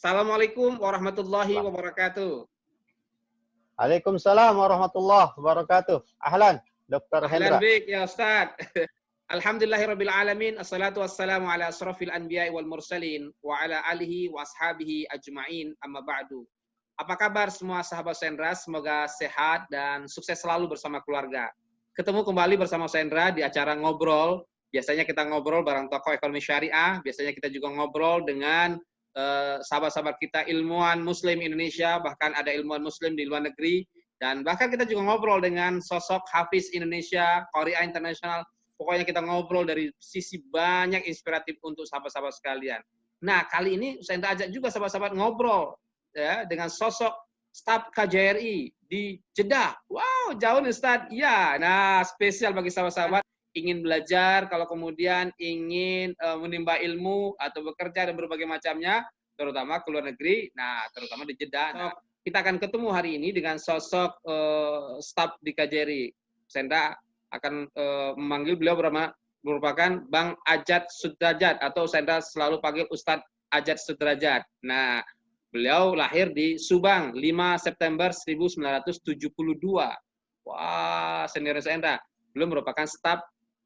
Assalamualaikum warahmatullahi Allah. wabarakatuh. Waalaikumsalam warahmatullahi wabarakatuh. Ahlan, Dr. Ahlan Hendra. bik ya Ustaz. Alhamdulillahirabbil alamin. Assalatu wassalamu ala asrofil anbiya'i wal mursalin wa ala alihi wa ashabihi ajma'in. Amma ba'du. Apa kabar semua sahabat Sendra? Semoga sehat dan sukses selalu bersama keluarga. Ketemu kembali bersama Sendra di acara ngobrol. Biasanya kita ngobrol bareng tokoh ekonomi syariah. Biasanya kita juga ngobrol dengan sahabat-sahabat kita ilmuwan muslim Indonesia, bahkan ada ilmuwan muslim di luar negeri, dan bahkan kita juga ngobrol dengan sosok Hafiz Indonesia, Qaria Internasional. Pokoknya kita ngobrol dari sisi banyak inspiratif untuk sahabat-sahabat sekalian. Nah, kali ini saya ajak juga sahabat-sahabat ngobrol ya dengan sosok staf KJRI di Jeddah. Wow, jauh nih Ustaz. Ya, nah spesial bagi sahabat-sahabat ingin belajar, kalau kemudian ingin menimba ilmu atau bekerja dan berbagai macamnya, terutama ke luar negeri, nah terutama di Jeddah. Nah, kita akan ketemu hari ini dengan sosok staf di KJRI. Senda akan memanggil beliau merupakan Bang Ajat Sudrajat, atau Senda selalu panggil Ustadz Ajat Sudrajat. Nah, beliau lahir di Subang 5 September 1972. Wah, senior Senda. Beliau merupakan staf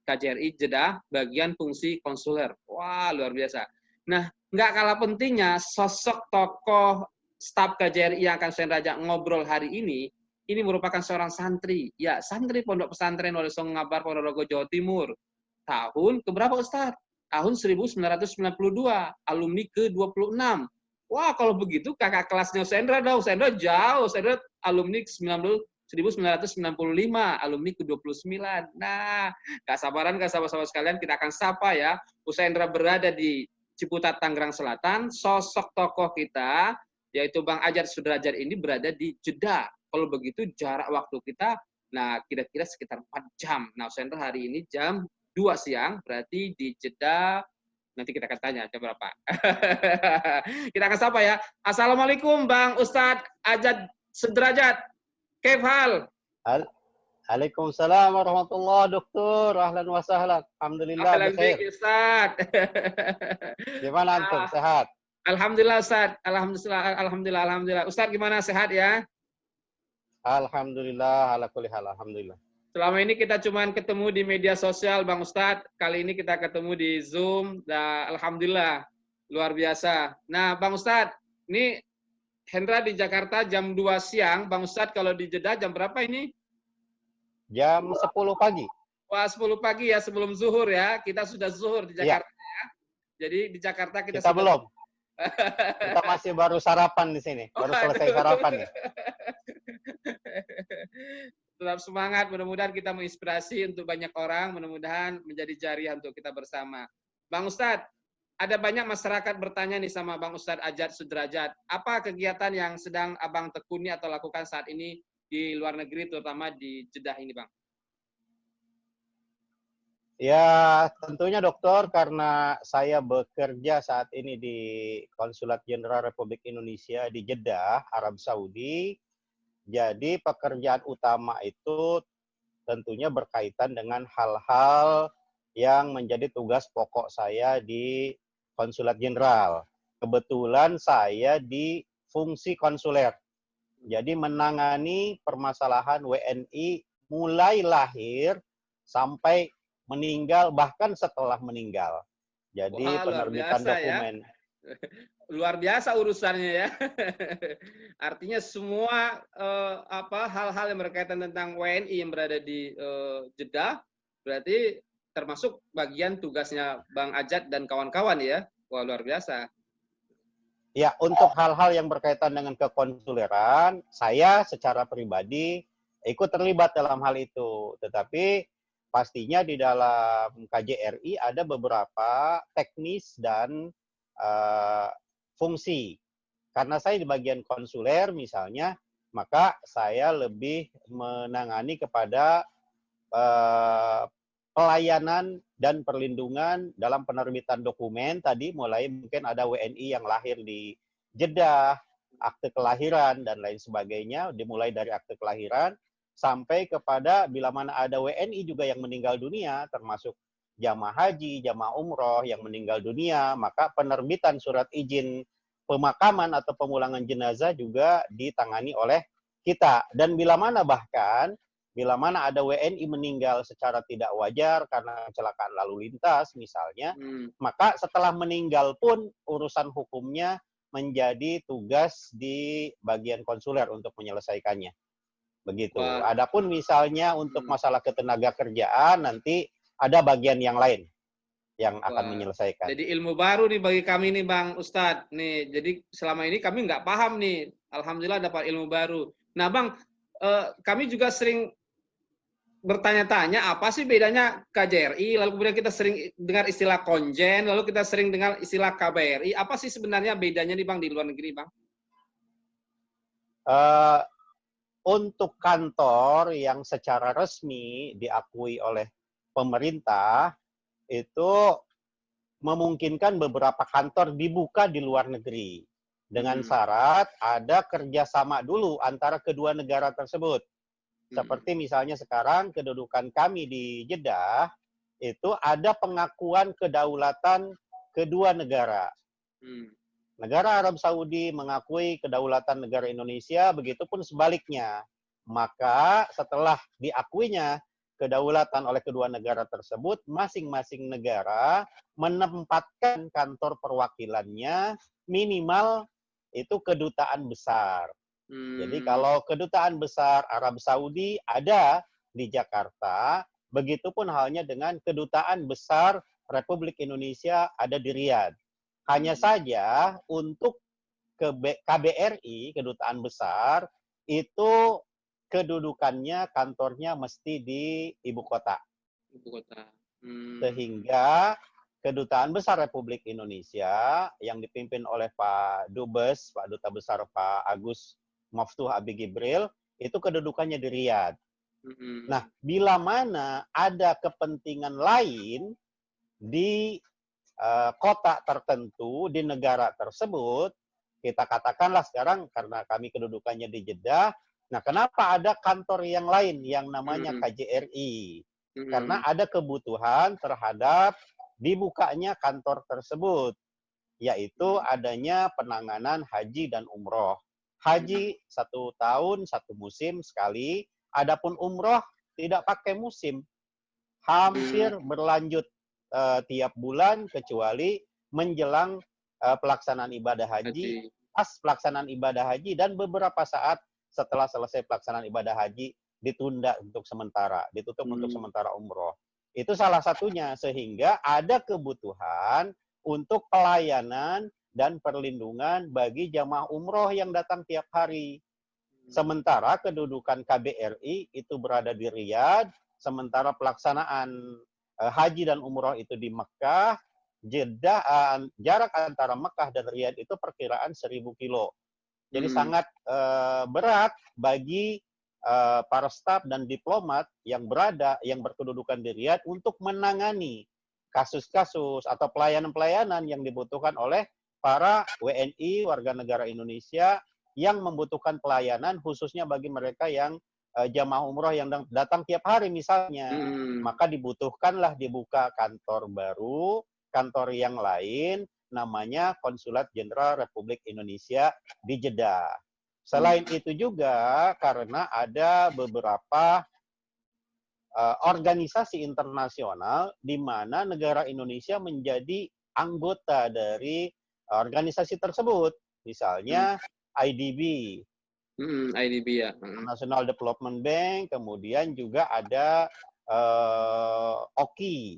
KJRI Jeddah, bagian fungsi konsuler. Wah, luar biasa. Nah, nggak kalah pentingnya, sosok tokoh staf KJRI yang akan saya ajak ngobrol hari ini merupakan seorang santri. Ya, santri Pondok Pesantren Wali Songo Ngabar, Ponorogo, Jawa Timur. Tahun keberapa, Ustaz? Tahun 1992, alumni ke-26. Wah, kalau begitu kakak kelasnya Sendra dong. Sendra jauh, Sendra alumni 1995, alumni ke-29. Nah, gak sabaran gak sahabat-sahabat sekalian, kita akan sapa ya. Sendra berada di Ciputat, Tangerang Selatan. Sosok tokoh kita, yaitu Bang Ajat Sudrajat ini berada di Jeddah. Kalau begitu jarak waktu kita, nah kira-kira sekitar 4 jam. Nah, Sendra hari ini jam 2 siang, berarti di Jeddah. Nanti kita akan tanya jam berapa. Kita akan sapa ya. Assalamualaikum Bang Ustadz Ajat Sudrajat. Kaif hal? Waalaikumsalam warahmatullahi dokter. Ahlan wa sahlan. Alhamdulillah Alhamdulillah bikhair. Ustaz. Gimana antum? Sehat? Alhamdulillah Ustaz. Alhamdulillah. Ustaz gimana, sehat ya? Alhamdulillah ala kulli hal. Alhamdulillah. Selama ini kita cuma ketemu di media sosial Bang Ustaz. Kali ini kita ketemu di Zoom. Dan alhamdulillah luar biasa. Nah, Bang Ustaz, ini Hendra di Jakarta jam 2 siang. Bang Ustaz kalau di Jeddah jam berapa ini? Jam 10 pagi. Wah, 10 pagi ya, sebelum zuhur ya. Kita sudah zuhur di Jakarta ya. Jadi di Jakarta kita sudah... belum. Kita masih baru sarapan di sini. Baru selesai sarapan ya. Tetap semangat, mudah-mudahan kita menginspirasi untuk banyak orang, mudah-mudahan menjadi jariah untuk kita bersama. Bang Ustadz, ada banyak masyarakat bertanya nih sama Bang Ustadz Ajat Sudrajat, apa kegiatan yang sedang Abang tekuni atau lakukan saat ini di luar negeri, terutama di Jeddah ini, Bang? Ya, tentunya dokter, karena saya bekerja saat ini di Konsulat Jenderal Republik Indonesia di Jeddah, Arab Saudi. Jadi pekerjaan utama itu tentunya berkaitan dengan hal-hal yang menjadi tugas pokok saya di Konsulat Jenderal. Kebetulan saya di fungsi konsuler. Jadi menangani permasalahan WNI mulai lahir sampai meninggal, bahkan setelah meninggal. Jadi wah, penerbitan dokumen. Ya. Luar biasa urusannya ya. Artinya semua hal-hal yang berkaitan tentang WNI yang berada di Jeddah berarti termasuk bagian tugasnya Bang Ajat dan kawan-kawan ya. Wah, luar biasa. Ya, untuk hal-hal yang berkaitan dengan kekonsuleran, saya secara pribadi ikut terlibat dalam hal itu. Tetapi pastinya di dalam KJRI ada beberapa teknis dan fungsi. Karena saya di bagian konsuler misalnya, maka saya lebih menangani kepada pelayanan dan perlindungan dalam penerbitan dokumen. Tadi mulai mungkin ada WNI yang lahir di Jeddah, akte kelahiran dan lain sebagainya, dimulai dari akte kelahiran sampai kepada bila mana ada WNI juga yang meninggal dunia, termasuk jamaah haji, jamaah umroh yang meninggal dunia, maka penerbitan surat izin pemakaman atau pemulangan jenazah juga ditangani oleh kita. Dan bila mana ada WNI meninggal secara tidak wajar karena kecelakaan lalu lintas misalnya, maka setelah meninggal pun urusan hukumnya menjadi tugas di bagian konsuler untuk menyelesaikannya. Begitu. Wah. Adapun misalnya untuk masalah ketenaga kerjaan, nanti ada bagian yang lain yang akan menyelesaikan. Jadi ilmu baru nih bagi kami nih Bang Ustadz. Nih, jadi selama ini kami nggak paham nih. Alhamdulillah dapat ilmu baru. Nah Bang, kami juga sering bertanya-tanya apa sih bedanya KJRI, lalu kemudian kita sering dengar istilah konjen, lalu kita sering dengar istilah KBRI. Apa sih sebenarnya bedanya nih Bang di luar negeri Bang? Untuk kantor yang secara resmi diakui oleh pemerintah, itu memungkinkan beberapa kantor dibuka di luar negeri. Dengan syarat ada kerjasama dulu antara kedua negara tersebut. Seperti misalnya sekarang kedudukan kami di Jeddah, itu ada pengakuan kedaulatan kedua negara. Negara Arab Saudi mengakui kedaulatan negara Indonesia, begitupun sebaliknya. Maka setelah diakuinya kedaulatan oleh kedua negara tersebut, masing-masing negara menempatkan kantor perwakilannya minimal itu kedutaan besar. Jadi kalau kedutaan besar Arab Saudi ada di Jakarta, begitupun halnya dengan kedutaan besar Republik Indonesia ada di Riyadh. Hanya saja untuk KBRI, kedutaan besar, itu kedudukannya, kantornya mesti di ibu kota. Sehingga kedutaan besar Republik Indonesia yang dipimpin oleh Pak Dubes, Pak Duta Besar Pak Agus Maftuh Abi Gibril, itu kedudukannya di Riyadh. Nah, bila mana ada kepentingan lain di kota tertentu, di negara tersebut, kita katakanlah sekarang karena kami kedudukannya di Jeddah, nah kenapa ada kantor yang lain yang namanya KJRI? Karena ada kebutuhan terhadap dibukanya kantor tersebut, yaitu adanya penanganan haji dan umroh. Haji 1 tahun 1 musim sekali, adapun umroh tidak pakai musim, hampir berlanjut tiap bulan kecuali menjelang pelaksanaan ibadah haji, pas pelaksanaan ibadah haji, dan beberapa saat setelah selesai pelaksanaan ibadah haji ditunda untuk sementara, ditutup untuk sementara umroh. Itu salah satunya, sehingga ada kebutuhan untuk pelayanan dan perlindungan bagi jamaah umroh yang datang tiap hari. Sementara kedudukan KBRI itu berada di Riyadh, sementara pelaksanaan haji dan umroh itu di Mekah. Jeddah, jarak antara Mekah dan Riyadh itu perkiraan 1000 kilo. Jadi sangat berat bagi para staf dan diplomat yang berkedudukan di Riyadh untuk menangani kasus-kasus atau pelayanan-pelayanan yang dibutuhkan oleh para WNI warga negara Indonesia yang membutuhkan pelayanan, khususnya bagi mereka yang jamaah umroh yang datang tiap hari misalnya. Maka dibutuhkanlah dibuka kantor baru, kantor yang lain, namanya Konsulat Jenderal Republik Indonesia di Jeddah. Selain itu juga karena ada beberapa organisasi internasional di mana negara Indonesia menjadi anggota dari organisasi tersebut. Misalnya IDB, IDB ya. National Development Bank, kemudian juga ada OKI,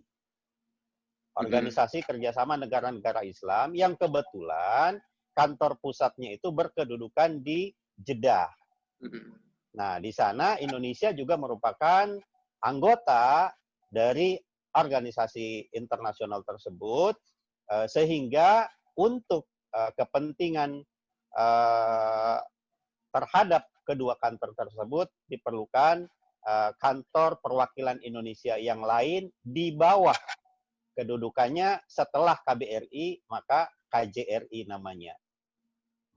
Organisasi Kerjasama Negara-Negara Islam, yang kebetulan kantor pusatnya itu berkedudukan di Jeddah. Nah, di sana Indonesia juga merupakan anggota dari organisasi internasional tersebut, sehingga untuk kepentingan terhadap kedua kantor tersebut diperlukan kantor perwakilan Indonesia yang lain di bawah kedudukannya. Setelah KBRI maka KJRI namanya.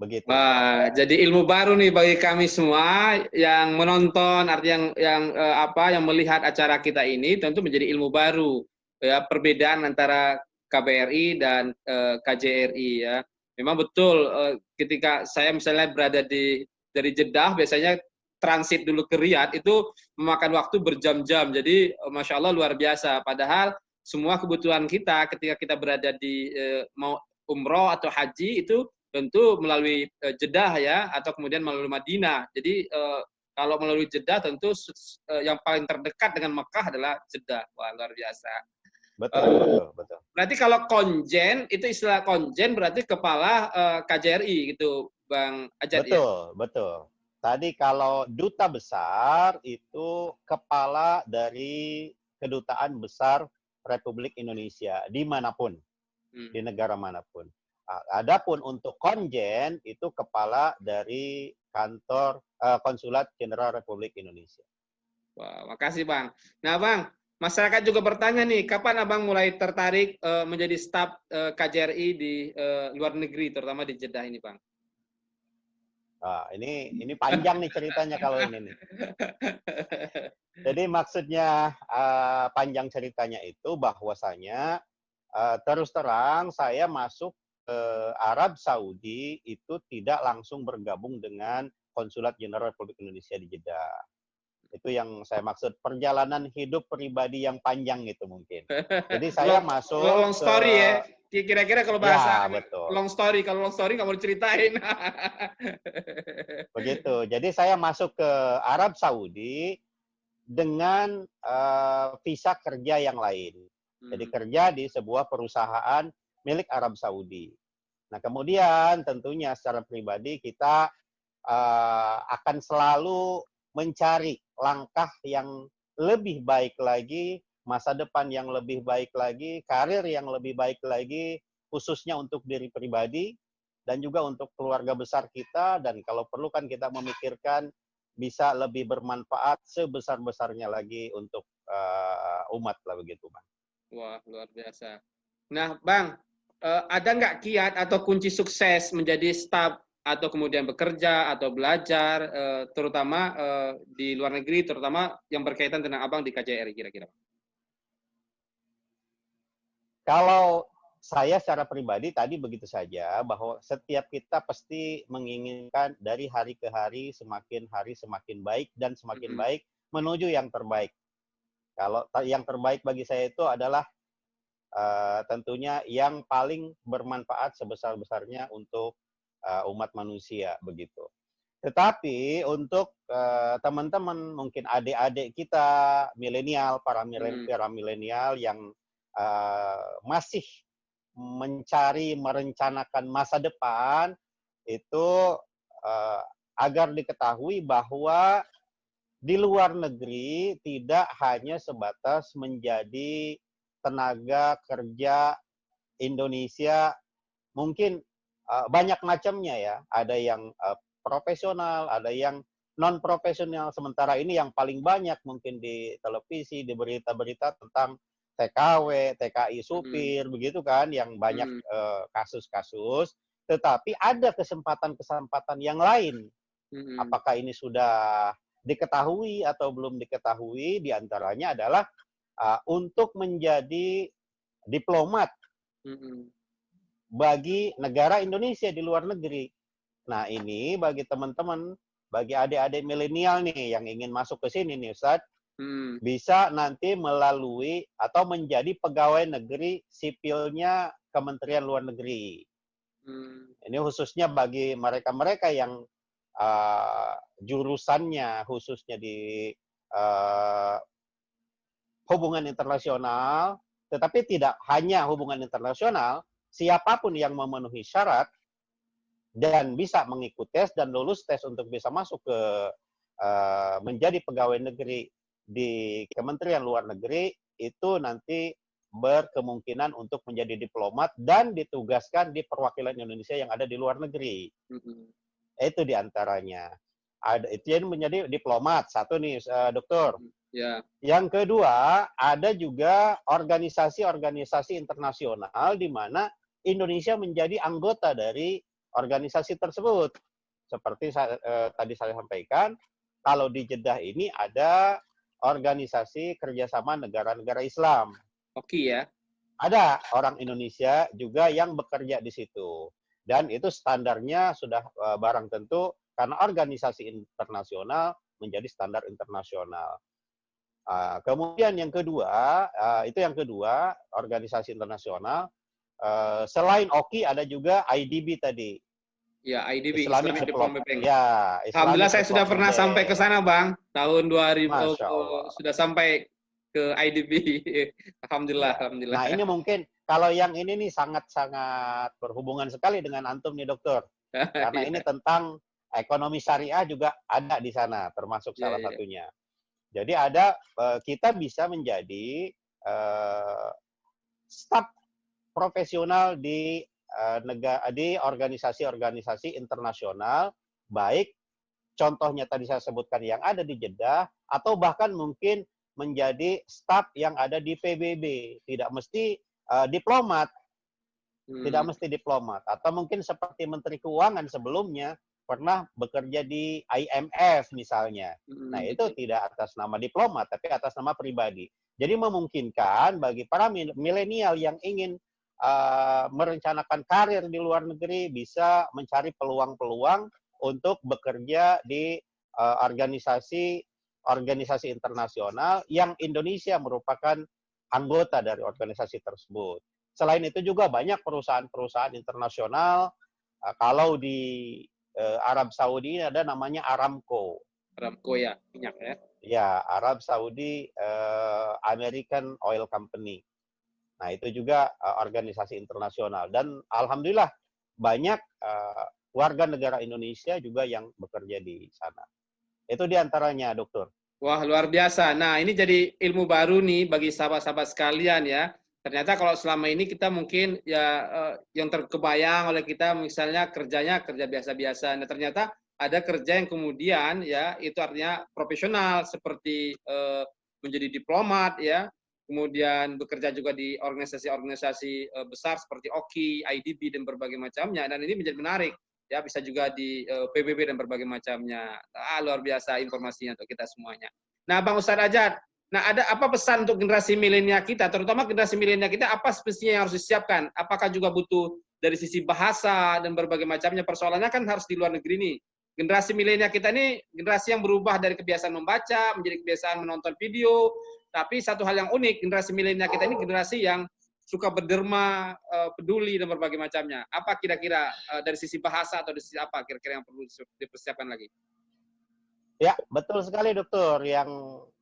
Begitu. Wah, jadi ilmu baru nih bagi kami semua yang menonton, artinya yang melihat acara kita ini, tentu menjadi ilmu baru ya, perbedaan antara KBRI dan KJRI ya. memang betul ketika saya misalnya berada dari Jeddah, biasanya transit dulu ke Riyadh itu memakan waktu berjam-jam. Jadi Masya Allah luar biasa. Padahal semua kebutuhan kita ketika kita berada di mau umroh atau haji itu tentu melalui Jeddah ya, atau kemudian melalui Madinah. Jadi kalau melalui Jeddah tentu yang paling terdekat dengan Mekah adalah Jeddah. Wah, luar biasa. Betul. Berarti kalau konjen, itu istilah konjen berarti kepala KJRI gitu, Bang Ajat ya? Betul. Tadi kalau duta besar itu kepala dari kedutaan besar Republik Indonesia dimanapun, di negara manapun. Adapun untuk konjen itu kepala dari kantor Konsulat Jenderal Republik Indonesia. Wah, makasih Bang. Nah Bang, masyarakat juga bertanya nih, kapan Abang mulai tertarik menjadi staf KJRI di luar negeri, terutama di Jeddah ini Bang? Ini panjang nih ceritanya kalau ini nih. Jadi maksudnya panjang ceritanya itu bahwasanya terus terang saya masuk ke Arab Saudi itu tidak langsung bergabung dengan Konsulat Jenderal Republik Indonesia di Jeddah. Itu yang saya maksud, perjalanan hidup pribadi yang panjang itu mungkin. Jadi saya masuk long ke... story ya. Kira-kira kalau bahasa Ya, betul. long story, kalau long story nggak mau diceritain. Begitu. Jadi saya masuk ke Arab Saudi dengan visa kerja yang lain. Jadi kerja di sebuah perusahaan milik Arab Saudi. Nah, kemudian tentunya secara pribadi kita akan selalu mencari langkah yang lebih baik lagi, masa depan yang lebih baik lagi, karir yang lebih baik lagi, khususnya untuk diri pribadi dan juga untuk keluarga besar kita, dan kalau perlu kan kita memikirkan bisa lebih bermanfaat sebesar-besarnya lagi untuk umat lah begitu, Bang. Wah, luar biasa. Nah, Bang, ada nggak kiat atau kunci sukses menjadi staf atau kemudian bekerja atau belajar, terutama di luar negeri, terutama yang berkaitan dengan Abang di KJRI kira-kira? Kalau saya secara pribadi tadi begitu saja, bahwa setiap kita pasti menginginkan dari hari ke hari semakin baik dan semakin baik menuju yang terbaik. Kalau yang terbaik bagi saya itu adalah tentunya yang paling bermanfaat sebesar-besarnya untuk umat manusia begitu. Tetapi untuk teman-teman mungkin adik-adik kita milenial, para milenial yang masih mencari merencanakan masa depan itu agar diketahui bahwa di luar negeri tidak hanya sebatas menjadi tenaga kerja Indonesia, mungkin banyak macamnya ya. Ada yang profesional, ada yang non profesional. Sementara ini yang paling banyak mungkin di televisi, di berita-berita tentang TKW, TKI supir, begitu kan, yang banyak kasus-kasus. Tetapi ada kesempatan-kesempatan yang lain. Apakah ini sudah diketahui atau belum diketahui? Diantaranya adalah untuk menjadi diplomat bagi negara Indonesia di luar negeri. Nah, ini bagi teman-teman, bagi adik-adik milenial nih yang ingin masuk ke sini nih Ustadz, bisa nanti melalui atau menjadi pegawai negeri sipilnya Kementerian Luar Negeri. Ini khususnya bagi mereka-mereka yang jurusannya khususnya di hubungan internasional, tetapi tidak hanya hubungan internasional, siapapun yang memenuhi syarat dan bisa mengikuti tes dan lulus tes untuk bisa masuk ke menjadi pegawai negeri di Kementerian Luar Negeri, itu nanti berkemungkinan untuk menjadi diplomat dan ditugaskan di perwakilan Indonesia yang ada di luar negeri. Itu diantaranya. Itu yang menjadi diplomat. Satu nih, dokter. Ya. Yang kedua, ada juga organisasi-organisasi internasional di mana Indonesia menjadi anggota dari organisasi tersebut. Seperti tadi saya sampaikan, kalau di Jeddah ini ada organisasi kerjasama negara-negara Islam. Oke ya. Ada orang Indonesia juga yang bekerja di situ. Dan itu standarnya sudah barang tentu karena organisasi internasional menjadi standar internasional. Kemudian yang kedua, itu yang kedua, organisasi internasional. Selain OKI ada juga IDB tadi, Ya, IDB, Islamic Islamic Development Bank. Ya, Alhamdulillah Islamic saya sudah Development pernah sampai ke Bank. sana, Bang. Tahun 2000 Masya Allah. sudah sampai ke IDB. Alhamdulillah, Ya. alhamdulillah. Nah, ini mungkin kalau yang ini nih sangat-sangat berhubungan sekali dengan antum nih, Dokter. Karena ini Iya, tentang ekonomi syariah juga ada di sana, termasuk iya, salah iya. satunya. Jadi ada kita bisa menjadi staf profesional di di organisasi-organisasi internasional, baik contohnya tadi saya sebutkan yang ada di Jeddah, atau bahkan mungkin menjadi staf yang ada di PBB. Tidak mesti diplomat, tidak mesti diplomat. Atau mungkin seperti Menteri Keuangan sebelumnya, pernah bekerja di IMF misalnya. Nah, itu Betul. tidak atas nama diplomat, tapi atas nama pribadi. Jadi memungkinkan bagi para milenial yang ingin merencanakan karir di luar negeri bisa mencari peluang-peluang untuk bekerja di organisasi internasional yang Indonesia merupakan anggota dari organisasi tersebut. Selain itu juga banyak perusahaan-perusahaan internasional. Kalau di Arab Saudi ini ada namanya Aramco. Aramco ya, minyak ya. Ya, Arab Saudi American Oil Company. Nah, itu juga organisasi internasional. Dan alhamdulillah banyak warga negara Indonesia juga yang bekerja di sana. Itu diantaranya, Dokter. Wah, luar biasa. Nah, ini jadi ilmu baru nih bagi sahabat-sahabat sekalian ya. Ternyata kalau selama ini kita mungkin ya yang terkebayang oleh kita misalnya kerjanya kerja biasa-biasa. Nah, ternyata ada kerja yang kemudian ya itu artinya profesional seperti menjadi diplomat ya. Kemudian bekerja juga di organisasi-organisasi besar seperti OKI, IDB dan berbagai macamnya. Dan ini menjadi menarik ya, bisa juga di PBB dan berbagai macamnya. Luar biasa informasinya untuk kita semuanya. Nah, Bang Ustadz Ajat, nah ada apa pesan untuk generasi milenial kita, terutama generasi milenial kita, apa spesinya yang harus disiapkan? Apakah juga butuh dari sisi bahasa dan berbagai macamnya? Persoalannya kan harus di luar negeri nih. Generasi milenial kita ini generasi yang berubah dari kebiasaan membaca menjadi kebiasaan menonton video. Tapi satu hal yang unik, generasi milenial kita ini generasi yang suka berderma, peduli dan berbagai macamnya. Apa kira-kira dari sisi bahasa atau dari sisi apa kira-kira yang perlu dipersiapkan lagi? Ya, betul sekali, Dokter. Yang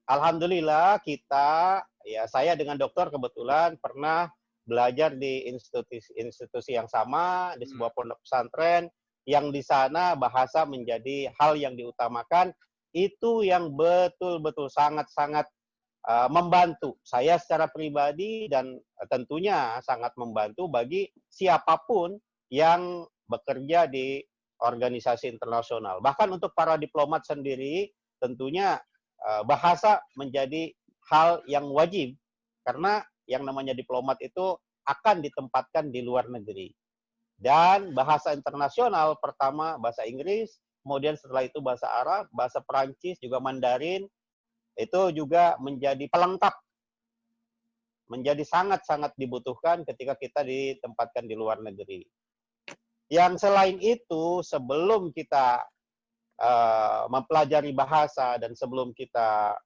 alhamdulillah kita, ya saya dengan Dokter kebetulan pernah belajar di institusi yang sama, di sebuah pondok pesantren, yang di sana bahasa menjadi hal yang diutamakan, itu yang betul-betul sangat-sangat membantu saya secara pribadi dan tentunya sangat membantu bagi siapapun yang bekerja di organisasi internasional. Bahkan untuk para diplomat sendiri, tentunya bahasa menjadi hal yang wajib karena yang namanya diplomat itu akan ditempatkan di luar negeri. Dan bahasa internasional pertama bahasa Inggris, kemudian setelah itu bahasa Arab, bahasa Perancis, juga Mandarin, itu juga menjadi pelengkap, menjadi sangat-sangat dibutuhkan ketika kita ditempatkan di luar negeri. Yang selain itu, sebelum kita mempelajari bahasa dan sebelum kita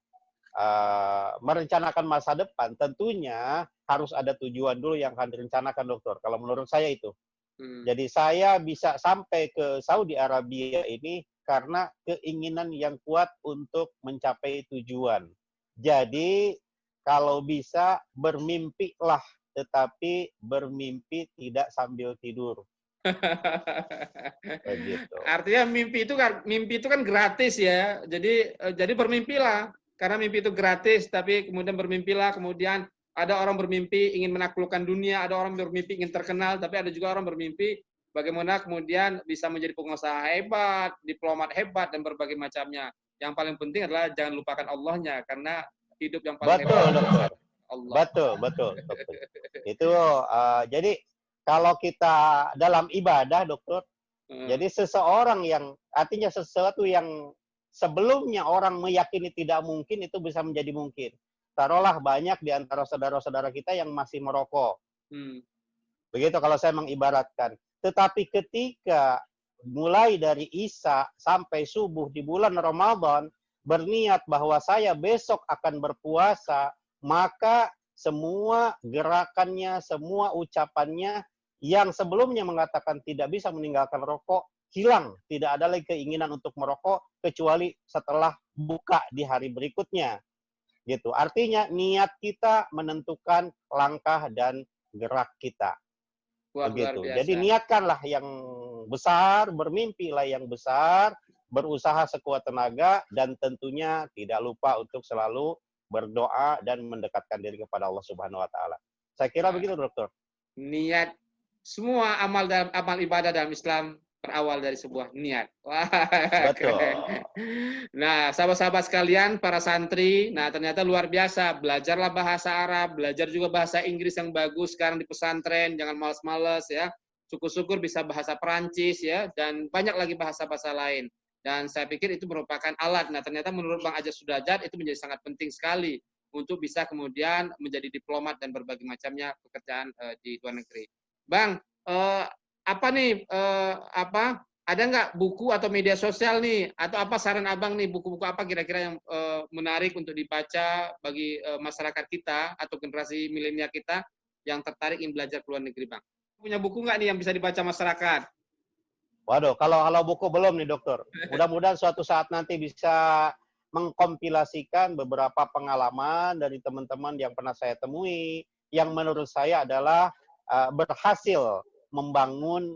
merencanakan masa depan, tentunya harus ada tujuan dulu yang akan direncanakan, Dokter. Kalau menurut saya itu. Jadi saya bisa sampai ke Saudi Arabia ini karena keinginan yang kuat untuk mencapai tujuan. Jadi kalau bisa bermimpilah, tetapi bermimpi tidak sambil tidur. Begitu. Artinya mimpi itu kan gratis ya. Jadi bermimpilah karena mimpi itu gratis, tapi kemudian bermimpilah, kemudian ada orang bermimpi ingin menaklukkan dunia, ada orang bermimpi ingin terkenal, tapi ada juga orang bermimpi bagaimana kemudian bisa menjadi pengusaha hebat, diplomat hebat dan berbagai macamnya. Yang paling penting adalah jangan lupakan Allahnya karena hidup yang paling Betul, hebat Dokter. Allah. Betul. Itu jadi kalau kita dalam ibadah, Dokter, jadi seseorang yang artinya sesuatu yang sebelumnya orang meyakini tidak mungkin itu bisa menjadi mungkin. Taruhlah banyak di antara saudara-saudara kita yang masih merokok. Begitu kalau saya mengibaratkan. Tetapi ketika mulai dari Isya sampai subuh di bulan Ramadan, berniat bahwa saya besok akan berpuasa, maka semua gerakannya, semua ucapannya yang sebelumnya mengatakan tidak bisa meninggalkan rokok, hilang. Tidak ada lagi keinginan untuk merokok, kecuali setelah buka di hari berikutnya. Gitu. Artinya niat kita menentukan langkah dan gerak kita. Wah, luar Begitu. Jadi biasa. niatkanlah yang besar, bermimpilah yang besar, berusaha sekuat tenaga, dan tentunya tidak lupa untuk selalu berdoa dan mendekatkan diri kepada Allah Subhanahu wa taala. Saya kira Wah, begitu, Dokter. niat semua amal ibadah dalam Islam berawal dari sebuah niat. Wah, keren. Betul. Nah, sahabat-sahabat sekalian, para santri, nah ternyata luar biasa. Belajarlah bahasa Arab, belajar juga bahasa Inggris yang bagus sekarang di pesantren, jangan males-males ya. Syukur-syukur bisa bahasa Perancis ya, dan banyak lagi bahasa-bahasa lain. Dan saya pikir itu merupakan alat. Nah, ternyata menurut Bang Ajat Sudrajat itu menjadi sangat penting sekali untuk bisa kemudian menjadi diplomat dan berbagai macamnya pekerjaan di luar negeri. Bang, apa nih ada nggak buku atau media sosial nih atau apa saran abang nih buku-buku apa kira-kira yang menarik untuk dibaca bagi masyarakat kita atau generasi milenial kita yang tertarik ingin belajar ke luar negeri, Bang? Punya buku nggak nih yang bisa dibaca masyarakat? Waduh, kalau buku belum nih, Dokter. Mudah-mudahan suatu saat nanti bisa mengkompilasikan beberapa pengalaman dari teman-teman yang pernah saya temui, yang menurut saya adalah berhasil membangun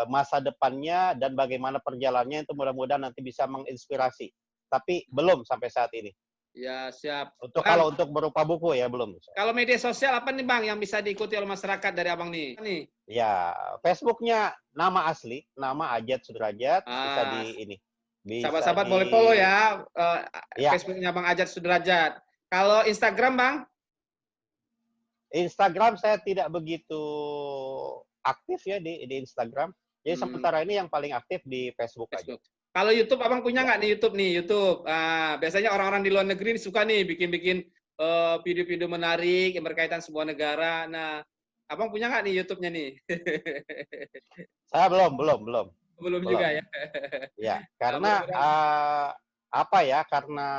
masa depannya dan bagaimana perjalanannya, itu mudah-mudahan nanti bisa menginspirasi. Tapi belum sampai saat ini. Ya, siap. Kalau Bang, untuk berupa buku ya belum. kalau media sosial apa nih, Bang, yang bisa diikuti oleh masyarakat dari abang nih? Ya, Facebooknya nama asli, nama Ajat Sudrajat, bisa Ah, di ini. Bisa sahabat-sahabat di boleh follow ya ya, Facebooknya Bang Ajat Sudrajat. Kalau Instagram, Bang? Instagram saya tidak begitu aktif ya di Instagram. Jadi Hmm, sementara ini yang paling aktif di Facebook aja. Facebook. Kalau YouTube, abang punya Ya. nggak nih YouTube nih? YouTube. Biasanya orang-orang di luar negeri suka nih bikin-bikin video-video menarik yang berkaitan sebuah negara. Nah, abang punya nggak nih YouTube-nya nih? Saya belum. Belum Belum. juga ya. Ya, Nah, karena mudah-mudahan. apa ya? Karena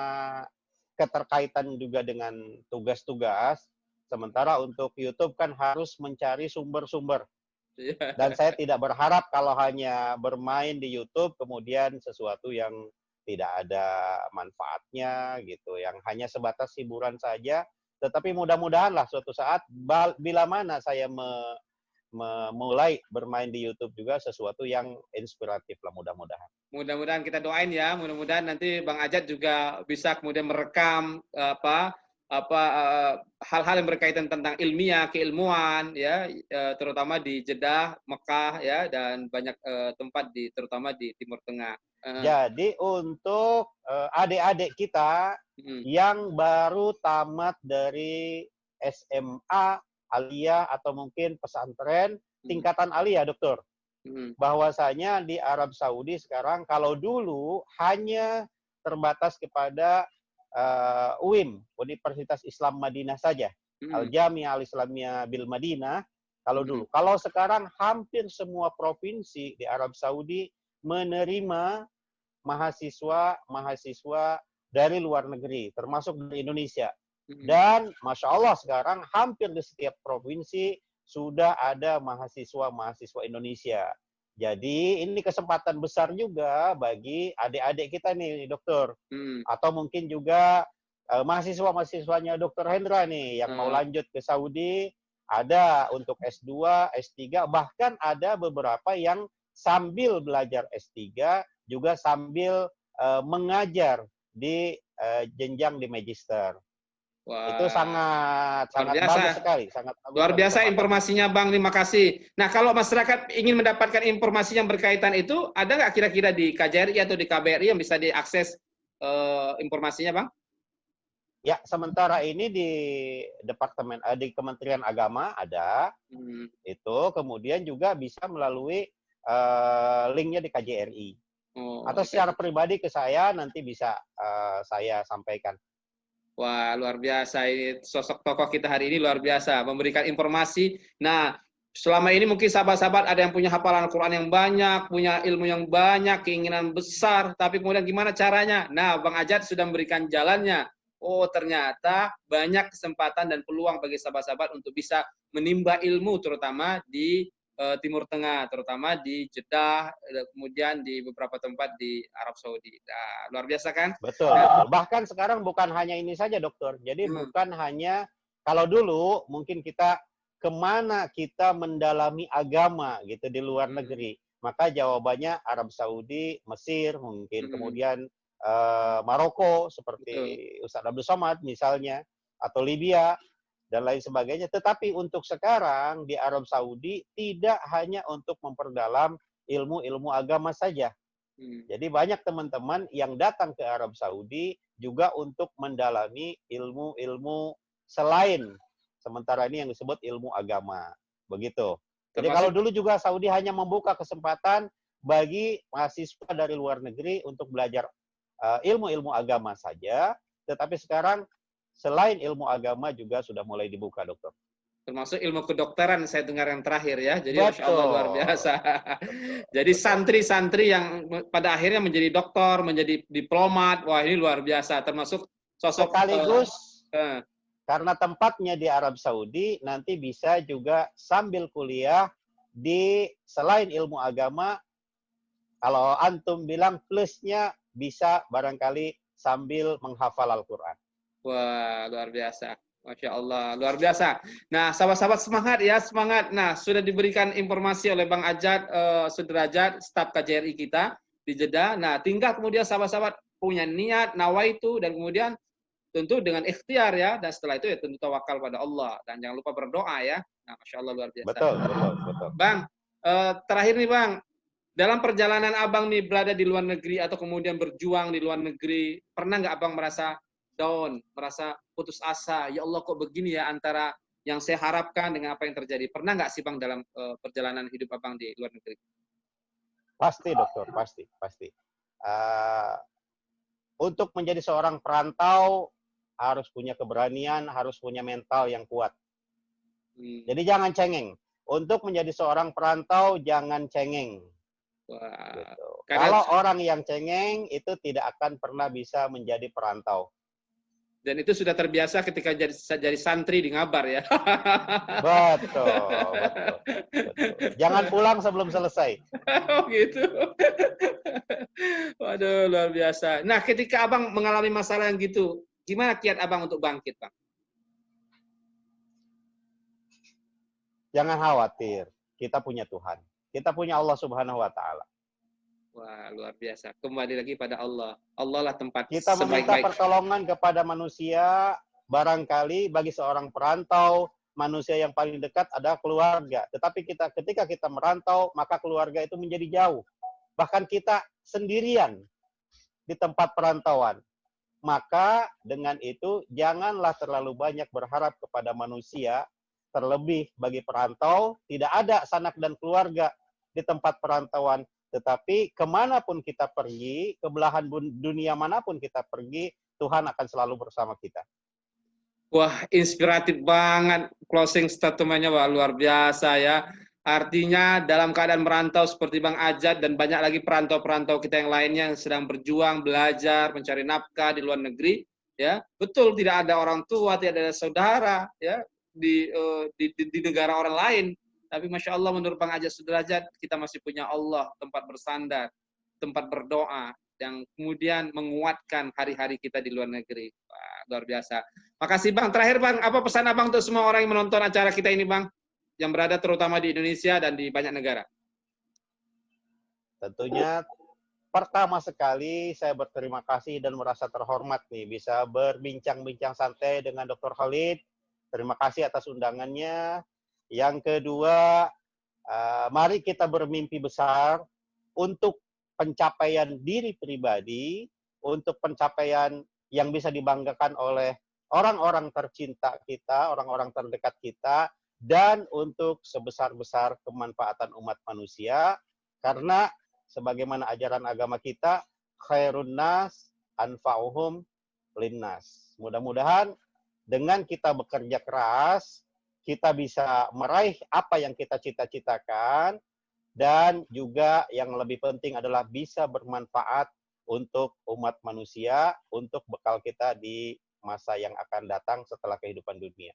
keterkaitan juga dengan tugas-tugas. Sementara untuk YouTube kan harus mencari sumber-sumber. Dan saya tidak berharap kalau hanya bermain di YouTube kemudian sesuatu yang tidak ada manfaatnya gitu, yang hanya sebatas hiburan saja. Tetapi mudah-mudahanlah suatu saat bila mana saya memulai bermain di YouTube juga sesuatu yang inspiratif lah mudah-mudahan. Mudah-mudahan kita doain ya, mudah-mudahan nanti Bang Ajat juga bisa kemudian merekam hal-hal yang berkaitan tentang ilmiah, keilmuan ya, terutama di Jeddah, Mekah ya, dan banyak tempat terutama di Timur Tengah. Jadi untuk adik-adik kita yang baru tamat dari SMA, aliyah atau mungkin pesantren tingkatan aliyah, Dokter. Bahwasanya di Arab Saudi sekarang kalau dulu hanya terbatas kepada UIM, Universitas Islam Madinah saja, Al-Jami'ah Al-Islamiyah Bil Madinah, kalau dulu. Kalau sekarang hampir semua provinsi di Arab Saudi menerima mahasiswa dari luar negeri, termasuk dari Indonesia. Dan Masya Allah sekarang hampir di setiap provinsi sudah ada mahasiswa Indonesia. Jadi ini kesempatan besar juga bagi adik-adik kita nih, Dokter. Atau mungkin juga mahasiswa-mahasiswanya Dokter Hendra nih yang mau lanjut ke Saudi, ada untuk S2, S3, bahkan ada beberapa yang sambil belajar S3 juga sambil mengajar di jenjang di magister. Wah, Itu sangat bagus sekali, sangat bagus luar sekali biasa kesempatan ini. informasinya Bang, terima kasih. Nah, kalau masyarakat ingin mendapatkan informasi yang berkaitan itu, ada nggak kira-kira di KJRI atau di KBRI yang bisa diakses informasinya, Bang? Ya, sementara ini di di Kementerian Agama ada itu, kemudian juga bisa melalui linknya di KJRI. Atau secara pribadi ke saya nanti bisa saya sampaikan. Wah, luar biasa ini sosok tokoh kita hari ini luar biasa memberikan informasi. Nah, selama ini mungkin sahabat-sahabat ada yang punya hafalan Al-Quran yang banyak, punya ilmu yang banyak, keinginan besar, tapi kemudian gimana caranya? Nah, Bang Ajat sudah memberikan jalannya. Oh, ternyata banyak kesempatan dan peluang bagi sahabat-sahabat untuk bisa menimba ilmu, terutama di Timur Tengah, terutama di Jeddah, kemudian di beberapa tempat di Arab Saudi. Nah, luar biasa kan? Betul, betul. Bahkan sekarang bukan hanya ini saja, dokter. Jadi Hmm, bukan hanya, kalau dulu mungkin kita kemana kita mendalami agama gitu di luar hmm, negeri. Maka jawabannya Arab Saudi, Mesir, mungkin hmm, kemudian Maroko betul. seperti Ustadz Abdul Somad misalnya, atau Libya dan lain sebagainya. Tetapi untuk sekarang di Arab Saudi tidak hanya untuk memperdalam ilmu-ilmu agama saja. Hmm. Jadi banyak teman-teman yang datang ke Arab Saudi juga untuk mendalami ilmu-ilmu selain sementara ini yang disebut ilmu agama. Begitu. Jadi kalau Termasuk dulu juga Saudi hanya membuka kesempatan bagi mahasiswa dari luar negeri untuk belajar ilmu-ilmu agama saja, tetapi sekarang selain ilmu agama juga sudah mulai dibuka, dokter. termasuk ilmu kedokteran saya dengar yang terakhir ya. Jadi Masya Allah luar Betul, biasa. betul, Jadi betul. santri-santri yang pada akhirnya menjadi doktor, menjadi diplomat, wah ini luar biasa. Termasuk sosok Sekaligus uh, karena tempatnya di Arab Saudi, nanti bisa juga sambil kuliah di selain ilmu agama, kalau antum bilang plusnya bisa barangkali sambil menghafal Al-Quran. wah luar biasa. Masya Allah, luar biasa. Nah, sahabat-sahabat semangat ya, semangat. Nah, sudah diberikan informasi oleh Bang Ajat Sudrajat, staf KJRI kita di Jeddah. Nah, tinggal kemudian sahabat-sahabat punya niat, nawaitu, dan kemudian tentu dengan ikhtiar ya, dan setelah itu ya tentu tawakal pada Allah, dan jangan lupa berdoa ya. Nah, Masya Allah luar biasa. Betul, betul, betul. Bang, terakhir nih Bang, dalam perjalanan Abang nih berada di luar negeri atau kemudian berjuang di luar negeri, pernah nggak Abang merasa down, merasa putus asa, ya Allah kok begini ya antara yang saya harapkan dengan apa yang terjadi. Pernah nggak sih Bang dalam perjalanan hidup Abang di luar negeri? Pasti, dokter, pasti, pasti. Uh, untuk menjadi seorang perantau, harus punya keberanian, harus punya mental yang kuat. Hmm. Jadi jangan cengeng. Untuk menjadi seorang perantau, jangan cengeng. Wah, Gitu. karena Kalau orang yang cengeng itu tidak akan pernah bisa menjadi perantau. dan itu sudah terbiasa ketika jadi santri di Ngabar ya. Betul, betul, betul. Jangan pulang sebelum selesai. Oh gitu. Waduh, luar biasa. Nah, ketika Abang mengalami masalah yang gitu, gimana kiat Abang untuk bangkit, Bang? Jangan khawatir. Kita punya Tuhan. Kita punya Allah Subhanahu wa taala. Wah, luar biasa. Kembali lagi pada Allah. Allah lah tempat Kita meminta sebaik-baik. pertolongan kepada manusia, barangkali bagi seorang perantau, manusia yang paling dekat adalah keluarga. Tetapi ketika kita merantau, maka keluarga itu menjadi jauh. Bahkan kita sendirian di tempat perantauan. Maka dengan itu janganlah terlalu banyak berharap kepada manusia, terlebih bagi perantau, tidak ada sanak dan keluarga di tempat perantauan. Tetapi kemanapun kita pergi, ke belahan dunia manapun kita pergi, Tuhan akan selalu bersama kita. Wah, inspiratif banget closing statement-nya, wah, luar biasa ya. Artinya dalam keadaan merantau seperti Bang Ajat dan banyak lagi perantau-perantau kita yang lainnya yang sedang berjuang, belajar, mencari nafkah di luar negeri, ya. Betul tidak ada orang tua, tidak ada saudara, ya, di negara orang lain. Tapi Masya Allah menurut Bang Ajat Sudrajat, kita masih punya Allah, tempat bersandar, tempat berdoa, yang kemudian menguatkan hari-hari kita di luar negeri. Wah, luar biasa. Makasih Bang. Terakhir Bang, apa pesan Abang untuk semua orang yang menonton acara kita ini Bang? Yang berada terutama di Indonesia dan di banyak negara. Tentunya pertama sekali saya berterima kasih dan merasa terhormat nih bisa berbincang-bincang santai dengan Dr. Khalid. Terima kasih atas undangannya. Yang kedua, mari kita bermimpi besar untuk pencapaian diri pribadi, untuk pencapaian yang bisa dibanggakan oleh orang-orang tercinta kita, orang-orang terdekat kita, dan untuk sebesar-besar kemanfaatan umat manusia, karena sebagaimana ajaran agama kita, khairun nas anfa'uhum linnas. Mudah-mudahan dengan kita bekerja keras, kita bisa meraih apa yang kita cita-citakan, dan juga yang lebih penting adalah bisa bermanfaat untuk umat manusia, untuk bekal kita di masa yang akan datang setelah kehidupan dunia.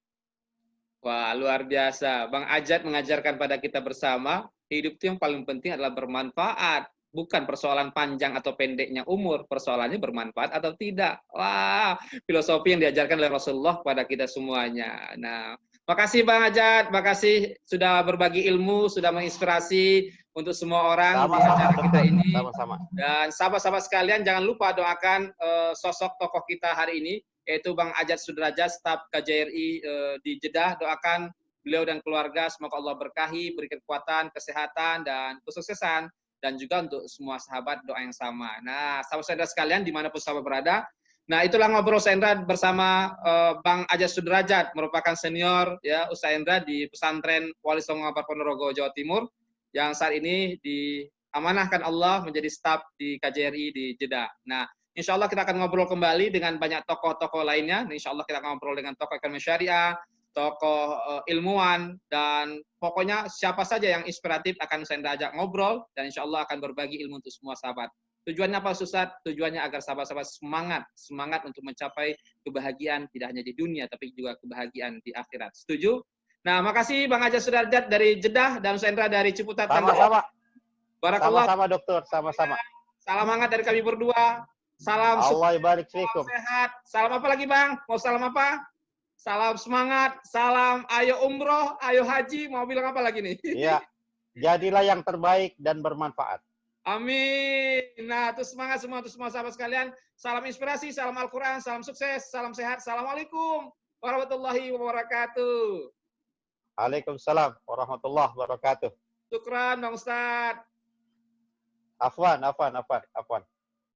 Wah, luar biasa. Bang Ajat mengajarkan pada kita bersama, hidup itu yang paling penting adalah bermanfaat. Bukan persoalan panjang atau pendeknya umur, persoalannya bermanfaat atau tidak. Wah, filosofi yang diajarkan oleh Rasulullah kepada kita semuanya. Nah, makasih Bang Ajat, makasih sudah berbagi ilmu, sudah menginspirasi untuk semua orang di Sama-sama, acara kita dokter. ini. Sama-sama. Dan sahabat-sahabat sekalian, jangan lupa doakan sosok tokoh kita hari ini, yaitu Bang Ajat Sudrajat, staf KJRI di Jeddah. Doakan beliau dan keluarga, semoga Allah berkahi, beri kekuatan, kesehatan, dan kesuksesan. Dan juga untuk semua sahabat doa yang sama. Nah, sahabat-sahabat sekalian, dimanapun sahabat berada, nah itulah ngobrol Ustaz bersama Bang Ajat Sudrajat, merupakan senior ya Ustaz Endra di pesantren Wali Songo Ngabar Ponorogo, Jawa Timur, yang saat ini diamanahkan Allah menjadi staf di KJRI di Jeddah. Nah, insya Allah kita akan ngobrol kembali dengan banyak tokoh-tokoh lainnya. Insya Allah kita akan ngobrol dengan tokoh ekonomi syariah, tokoh ilmuwan, dan pokoknya siapa saja yang inspiratif akan saya ajak ngobrol, dan insya Allah akan berbagi ilmu untuk semua sahabat. Tujuannya apa Ustaz? Tujuannya agar sahabat-sahabat semangat untuk mencapai kebahagiaan tidak hanya di dunia, tapi juga kebahagiaan di akhirat. Setuju? Nah, makasih Bang Ajat Sudrajat dari Jeddah dan Sendra dari Ciputat. Sama-sama. Barakallah. Sama-sama, dokter. Sama-sama. Salam hangat dari kami berdua. Salam Allah barik fiikum. sehat. Salam apa lagi Bang? Mau salam apa? Salam semangat, salam ayo umroh, ayo haji, mau bilang apa lagi nih? Iya, jadilah yang terbaik dan bermanfaat. Amin. Nah, terus semangat semua, terus semua sahabat sekalian. Salam inspirasi, salam Al-Quran, salam sukses, salam sehat. Assalamualaikum warahmatullahi wabarakatuh. Waalaikumsalam warahmatullahi wabarakatuh. Syukran Bang Ustaz. Afwan.